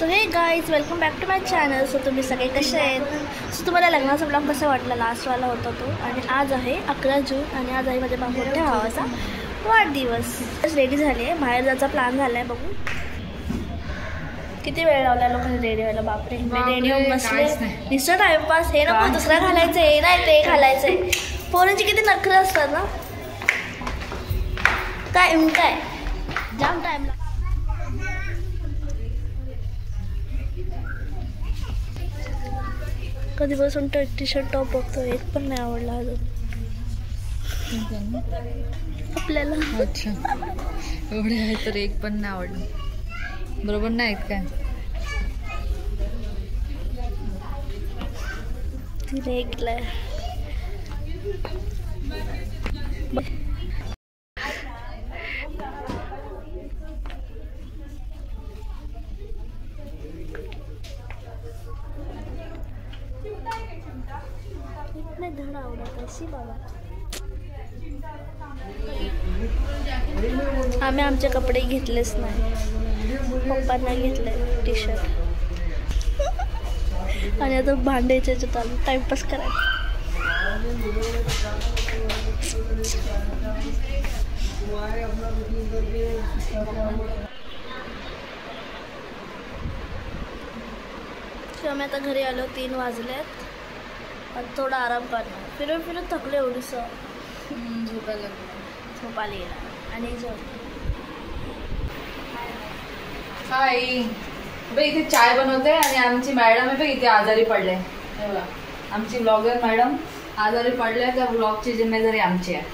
So hey guys welcome back to my channel. So तुम्ही सगळे कसे आहेत? सो तुम्हाला लग्नाचा ब्लॉग कसा वाटला? लास्टवाला होता तो. आणि आज आहे 11 जून आणि आज आहे माझ्या मोठ्या भावाचा वाढदिवस. रेडी झाली आहे, बाहेर जायचा प्लॅन झाला आहे. बघू किती वेळ लावला लोकांनी रेडी व्हायला. बापरे, रेडी होऊन बसले. नुसतं टाइमपास. हे नको दुसरा घालायचं, हे नाही ते घालायचं आहे. पोरांची किती नखरे असतात ना. काय जाम टाइम लागतो. कधीपासून टी शर्ट टॉप बघतो, एक पण नाही आवडला अजून आपल्याला. अच्छा, एवढे आहे तर एक पण नाही आवडलं. बरोबर नाही काय? तिने ऐकलंय. धड आवडत अशी बाबा. आम्ही आमचे कपडे घेतलेच नाही, पप्पांना घेतले टी शर्ट. आणि आता भांडायचे चालू, टाइमपास करायचा. आम्ही आता घरी आलो, 3 वाजलेत. थोडा आराम करणार. फिरून फिरून थकले एवढीस. झोपायला गेला आणि हाय बघ, इथे चाय बनवते आणि आमची मॅडम आहे बघ इथे आजारी पडले. आमची ब्लॉगर मॅडम आजारी पडल्या, त्या ब्लॉगची जिम्मेदारी आमची आहे.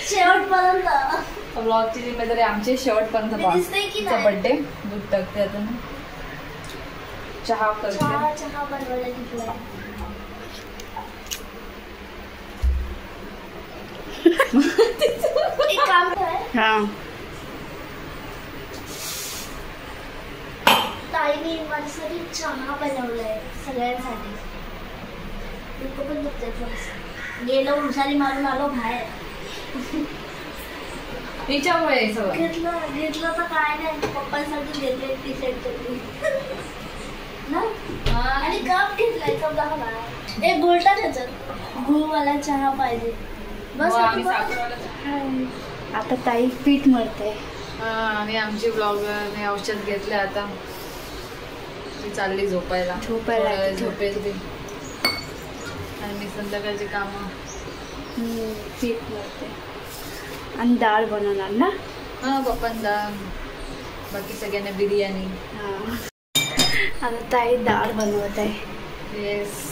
शेवटपर्यंत ब्लॉगची जिम्मेदारी आमची शेवटपर्यंत. बर्थडे दूध टाकते आता मी. चहा करते. चहा बनवायला घेतला. एक काम कर. ताईने माझ्यासाठी चहा बनवलाय सगळ्यांसाठी. डोकं पण दुखतंय थोडंसं. गेलो हुशारी मारून आलो बाहेर. तिच्यामुळे घेतलं तर काय नाही, पप्पांसाठी घेतले टी शर्ट ना. आणि कप घेतलाय. कप दाखवा. एक गुलटा त्याच्यात गुळवाला चहा पाहिजे बस. आता ताई पीठ मळते. आणि आमची ब्लॉगरने औषध घेतले. आता ती चालली झोपायला. झोपेल ती. आणि मी संध्याकाळची कामं. पीठ मळते आणि डाळ बनवणार ना. पप्पांना डाळ, बाकी सगळ्यांना बिर्याणी. आता ताई डाळ बनवत आहे. येस,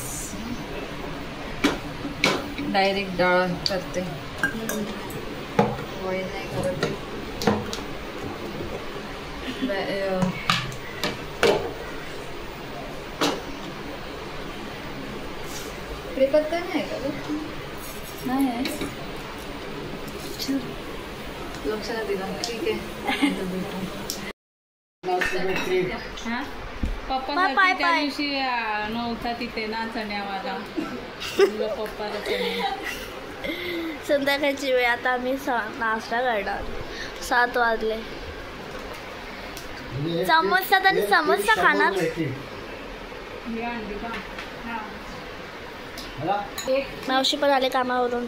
डायरेक्ट डाळ करते, बॉईल नाही करते. कढीपत्ता नाही का? नाही आहे. लक्षात दिला. ठीक आहे. पप्पा त्या दिवशी नव्हता तिथे ना चण्यावाला. पप्पाला संध्याकाळची वेळ. आता आम्ही नाश्ता करणार. 7 वाजले. समोसा आणि समोसा खाणार. मावशी पण आले कामावरून.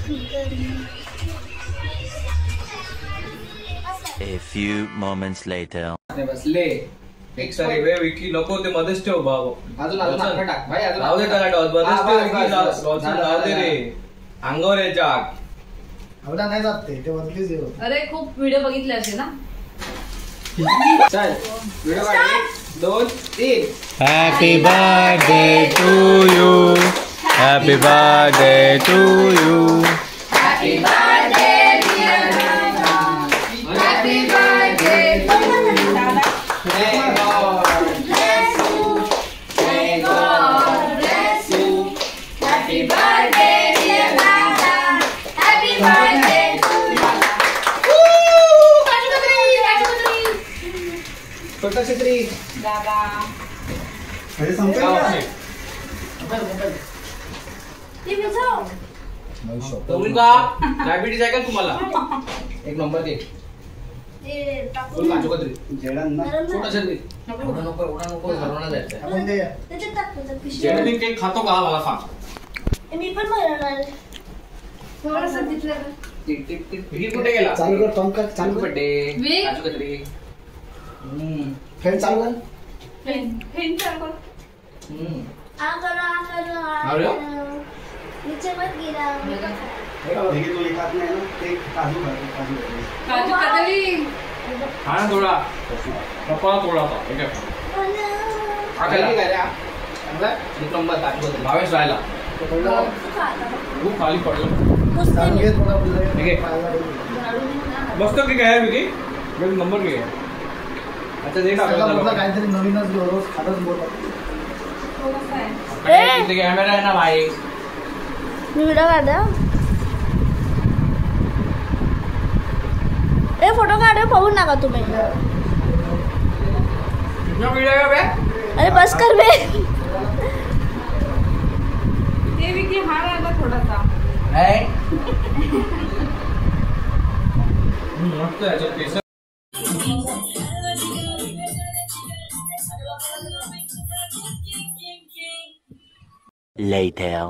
A few moments later. बसले एक्स्ट्रा वेळ विकी नको ते मध्येच ठेव भाऊ. अजून अजून टाक भाई अजून राहू दे टोमॅटो मध्येच ठेव विकी राहू दे रे अंगावर याच्या एवढा नाही जात ते वरतीच येऊ. अरे खूप व्हिडिओ बघितले असे ना. चल व्हिडिओ काढ 2 3. Happy birthday to you. Happy birthday to you. Happy birthday dear Rama. Happy birthday to you. May God bless you. May God bless you. Happy birthday dear Rama. Happy birthday to you. Kachu Katri. छोटा छत्री दादा. अरे संपलं का diabetes आहे का तुम्हाला एक नंबर दे फुल काजू कतरी जेडन ना छोटा छत्री एवढा नको घरवणार जायचं आपण दे जेडनी केक खातो का मला सांग. मी पण बनवणार. थोडंसं तिथलं टिक टिक टिक विकी कुठे गेला. चालू कर पंकज चालू कर बर्थडे विक. काजू कतरी. फ्रेंड चालू कर फेन चालू. आ करो अरे? नीचे मत गिरा. देखील तो लिखात नाही ना ते काजू काजू काजू कतरी. हा ना थोडा कपाळा थोडा होता ठीक आहे. आकाला काय रे चांगला एक नंबर काजू कतरी भावेश राहिला खूप खाली पडलं. चालू घे थोडा ठीक मस्त केक आहे विकी एक नंबर केक आहे. अच्छा ते टाकलं काहीतरी नवीनच रोज खातच बोलतात. कॅमेरा आहे ना भाई. मी व्हिडिओ काढा. ए फोटो काढ पाहू नका तुम्ही. अरे बस कर बे. ते विकी हार आला थोडासा. मस्त याच्यात केसर. Later.